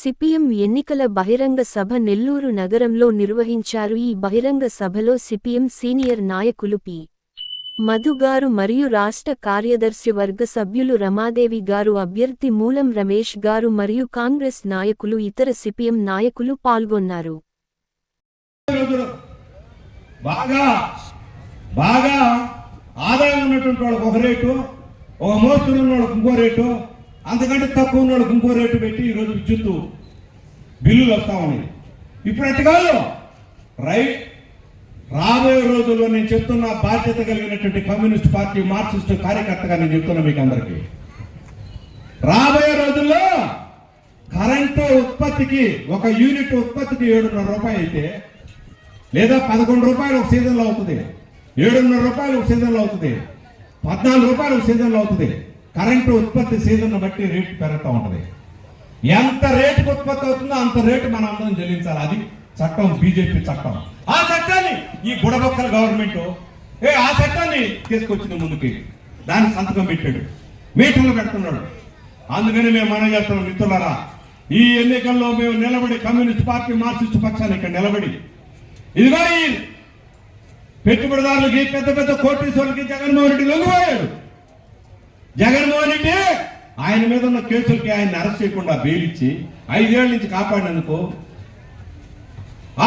CPM ఎన్నికల బహిరంగ సభ నెల్లూరు నగరంలో నిర్వహించారు. ఈ బహిరంగ సభలో సిపిఎం సీనియర్ నాయకులు పి. మధు గారు మరియు రాష్ట్ర కార్యదర్శి వర్గ సభ్యులు రమాదేవి గారు, అభ్యర్థి మూలం రమేష్ గారు మరియు కాంగ్రెస్ నాయకులు, ఇతర సిపిఎం నాయకులు పాల్గొన్నారు. బాగా ఆదాయం ఉన్నటువంటి వాళ్ళకి ఒక రేటు, ఒక మోస్తున్న వాళ్ళకి ఇంకో రేటు, అంతకంటే తక్కువ ఉన్న వాళ్ళకి ఇంకో రేటు పెట్టి ఈరోజు విద్యుత్ బిల్లులు వస్తా ఉన్నాయి. ఇప్పుడు అట్టు కాదు, రాబోయే రోజుల్లో నేను చెప్తున్న బాధ్యత కలిగినటువంటి కమ్యూనిస్ట్ పార్టీ మార్క్సిస్ట్ కార్యకర్తగా నేను చెప్తున్నా మీకు అందరికీ, రాబోయే రోజుల్లో కరెంటు ఉత్పత్తికి ఒక యూనిట్ ఉత్పత్తికి 7.5 రూపాయలు అయితే, లేదా 11 రూపాయలు ఒక సీజన్లో అవుతుంది, 7.5 రూపాయలు ఒక సీజన్లో అవుతుంది, 14 రూపాయలు ఒక సీజన్లో అవుతుంది. కరెంటు ఉత్పత్తి సీజన్ బట్టి రేటు పెరుగుతూ ఉంటుంది. ఎంత రేటుకు ఉత్పత్తి అవుతుందో అంత రేటు మనం అందరం చెల్లించాలి. అది చట్టం, బీజేపీ చట్టం. ఆ చట్టాన్ని ఈ బుడబొక్కల గవర్నమెంట్ ఆ చట్టాన్ని తీసుకొచ్చింది ముందుకి, దాన్ని సంతకం పెట్టాడు, మీటర్లు పెడుతున్నాడు. అందుకని మేము మనం చేస్తున్నాం మిత్రులారా, ఈ ఎన్నికల్లో మేము నిలబడి కమ్యూనిస్ట్ పార్టీ మార్క్సిస్ట్ పక్షాన్ని ఇక్కడ నిలబడి, ఇదిగో ఈ పెట్టుబడిదారులకి, పెద్ద పెద్ద కోటీశ్వరులకి జగన్మోహన్ రెడ్డి లొంగిపోయాడు. జగన్మోహన్ రెడ్డి ఆయన మీద ఉన్న కేసులకి ఆయన అరెస్ట్ చేయకుండా బెయిల్ ఇచ్చి 5 ఏళ్ల నుంచి కాపాడినందుకు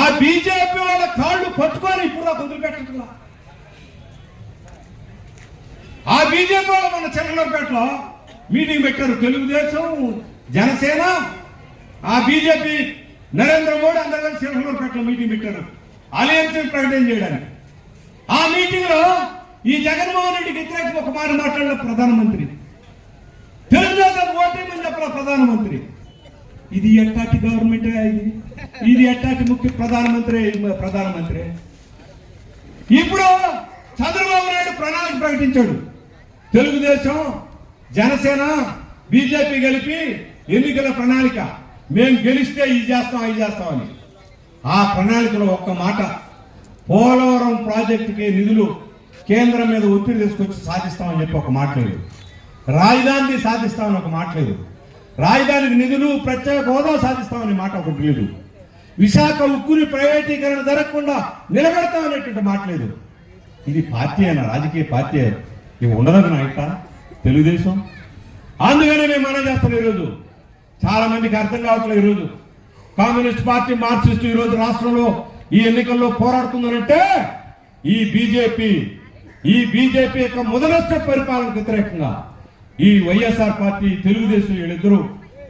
ఆ బీజేపీ వాళ్ళ కాళ్ళు పట్టుకొని ఇప్పుడు దాకా వదిలిపెట్టట్లా. ఆ బీజేపీ వాళ్ళు మన చెన్నూరుపేటలో మీటింగ్ పెట్టారు, తెలుగుదేశం, జనసేన, ఆ బీజేపీ, నరేంద్ర మోడీ అందరూ కలిసి చెన్నూరుపేటలో మీటింగ్ పెట్టారు అలయన్స్ ప్రకటన చేయడానికి. ఆ మీటింగ్ లో ఈ జగన్మోహన్ రెడ్డికి వ్యతిరేకంగా ఒక మాట మాట్లాడిన ప్రధానమంత్రి, తెలుగుదేశం ఓటేమని చెప్పిన ప్రధానమంత్రి. ఇది ఎట్టాటి గవర్నమెంట్, ఇది ఎట్టాటి ముఖ్య ప్రధానమంత్రి. ఇప్పుడు చంద్రబాబు నాయుడు ప్రణాళిక ప్రకటించాడు, తెలుగుదేశం, జనసేన, బీజేపీ కలిపి ఎన్నికల ప్రణాళిక, మేము గెలిస్తే ఇది చేస్తామని. ఆ ప్రణాళికలో ఒక్క మాట, పోలవరం ప్రాజెక్టుకి నిధులు కేంద్రం మీద ఒత్తిడి తీసుకొచ్చి సాధిస్తామని చెప్పి ఒక మాట లేదు, రాజధానిని సాధిస్తామని ఒక మాట లేదు, రాజధానికి నిధులు, ప్రత్యేక హోదా సాధిస్తామని మాట ఒకటి లేదు, విశాఖ ఉక్కుని ప్రైవేటీకరణ జరగకుండా నిలబెడతామనేటువంటి మాట లేదు. ఇది పార్టీ అయినా, రాజకీయ పార్టీ ఇవి ఉండదు నాయక తెలుగుదేశం. అందుకనే మేము మనం చేస్తాం. ఈరోజు చాలా మందికి అర్థం కావట్లేదు. ఈరోజు కమ్యూనిస్ట్ పార్టీ మార్క్సిస్ట్ ఈరోజు రాష్ట్రంలో ఈ ఎన్నికల్లో పోరాడుతుందనంటే ఈ బీజేపీ యొక్క మొదలష్ట పరిపాలనకు వ్యతిరేకంగా ఈ వైఎస్ఆర్ పార్టీ, తెలుగుదేశం వీళ్ళిద్దరూ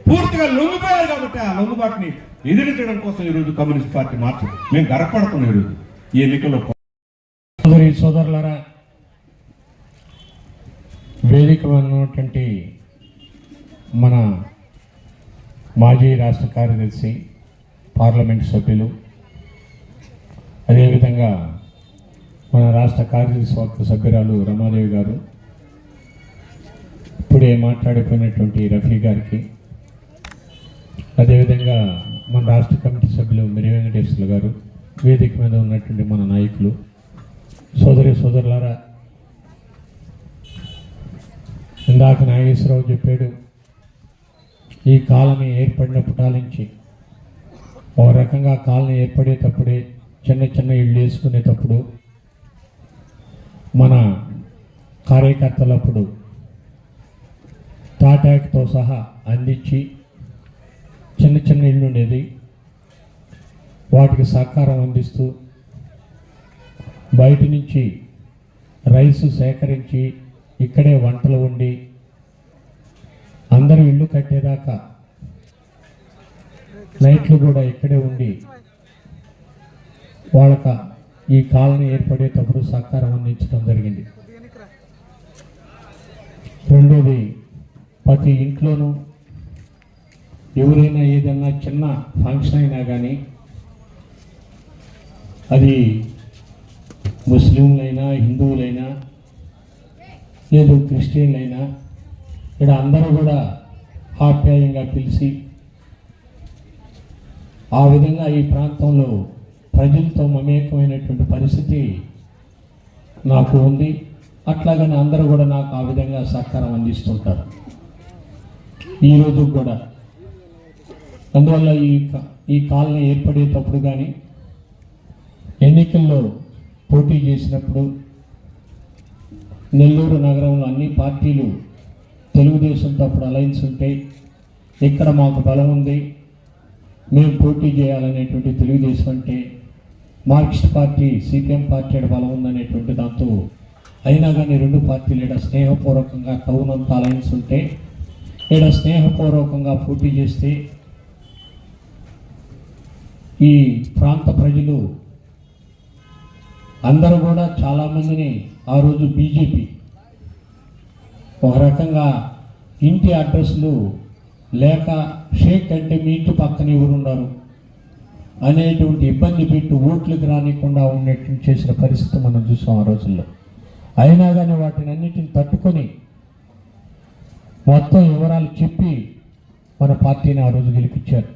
పూర్తిగా లొంగిపోయారు. కాబట్టి ఆ లొంగుబాటుని ఎదిరించడం కోసం ఈరోజు కమ్యూనిస్ట్ పార్టీ మేము గర్వపడుతున్నాం. ఈరోజు ఈ ఎన్నికల్లో సోదరులారా, వేదిక ఉన్నటువంటి మన మాజీ రాష్ట్ర కార్యదర్శి, పార్లమెంట్ సభ్యులు, అదేవిధంగా మన రాష్ట్ర కార్యదర్శి వర్గ సభ్యురాలు రమాదేవి గారు, ఇప్పుడే మాట్లాడిపోయినటువంటి రఫీ గారికి, అదేవిధంగా మన రాష్ట్ర కమిటీ సభ్యులు మిరి వెంకటేశ్వర్లు గారు, వేదిక మీద ఉన్నటువంటి మన నాయకులు, సోదరులారా, ఇందాక నాగేశ్వరరావు చెప్పాడు, ఈ కాలనీ ఏర్పడినప్పటి నుంచి ఒక రకంగా కాలనీ ఏర్పడేటప్పుడే చిన్న ఇళ్ళు వేసుకునేటప్పుడు మన కార్యకర్తలప్పుడు తాటాక్తో సహా అందించి చిన్న ఇళ్ళు ఉండేది. వాటికి సహకారం అందిస్తూ బయట నుంచి రైసు సేకరించి ఇక్కడే వంటలు వండి అందరూ ఇల్లు కట్టేదాకా నైట్లు కూడా ఇక్కడే ఉండి వాళ్ళక ఈ కాలనీ ఏర్పడేటప్పుడు సహకారం అందించడం జరిగింది. రెండోది, ప్రతి ఇంట్లోనూ ఎవరైనా ఏదైనా చిన్న ఫంక్షన్ అయినా కానీ, అది ముస్లింలైనా, హిందువులైనా, లేదు క్రిస్టియన్లైనా, ఇక్కడ అందరూ కూడా ఆప్యాయంగా పిలిచి ఆ విధంగా ఈ ప్రాంతంలో ప్రజలతో మమేకమైనటువంటి పరిస్థితి నాకు ఉంది. అట్లాగని అందరూ కూడా నాకు ఆ విధంగా సహకారం అందిస్తుంటారు. ఈరోజు కూడా అందువల్ల ఈ కాలనీ ఏర్పడేటప్పుడు కానీ ఎన్నికల్లో పోటీ చేసినప్పుడు నెల్లూరు నగరంలో అన్ని పార్టీలు తెలుగుదేశంతో అప్పుడు అలయన్స్ ఉంటే ఇక్కడ మాకు బలం ఉంది, మేము పోటీ చేయాలనేటువంటి తెలుగుదేశం అంటే మార్క్సిస్ట్ పార్టీ సిపిఎం పార్టీ బలం ఉందనేటువంటి దాంతో అయినా కానీ రెండు పార్టీలు ఇక్కడ స్నేహపూర్వకంగా టౌన్ అంతా అలయన్స్ ఉంటే ఇక్కడ స్నేహపూర్వకంగా పోటీ చేస్తే ఈ ప్రాంత ప్రజలు అందరూ కూడా చాలామందిని ఆ రోజు బీజేపీ ఒక రకంగా ఇంటి అడ్రస్లు లేక షేక్ అంటే మీ ఇంటి పక్కన ఎవరున్నారు అనేటువంటి ఇబ్బంది పెట్టి ఓట్లకు రానికుండా ఉన్నట్టు చేసిన పరిస్థితి మనం చూసాం ఆ రోజుల్లో. అయినా కానీ వాటిని అన్నిటిని తట్టుకొని మొత్తం వివరాలు చెప్పి మన పార్టీని ఆ రోజు గెలిపించారు.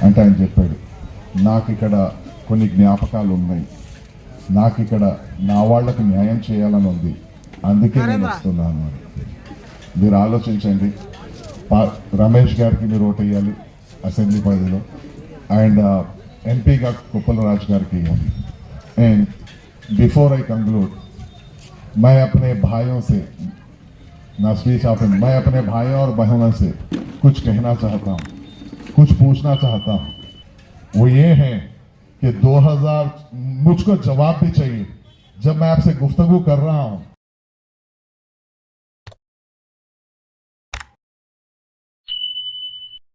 అంటే ఆయన చెప్పాడు, నాకు ఇక్కడ కొన్ని జ్ఞాపకాలు ఉన్నాయి, నాకు ఇక్కడ నా వాళ్లకు న్యాయం చేయాలని ఉంది, అందుకే నేను వస్తున్నాను అని. మీరు ఆలోచించండి, రమేష్ గారికి మీరు ఓటు వేయాలి అసెంబ్లీ పరిధిలో, అండ్ ఎంపీగా కుప్పల రాజు గారికి వేయాలి. అండ్ बिफोर आई कंक्लूड, मैं अपने भाइयों से ना स्पीच आप मैं अपने भाइयों और बहनों से कुछ कहना चाहता हूँ, कुछ पूछना चाहता हूँ. वो ये है कि 2000 मुझको जवाब भी चाहिए. जब मैं आपसे गुफ्तगू कर रहा हूँ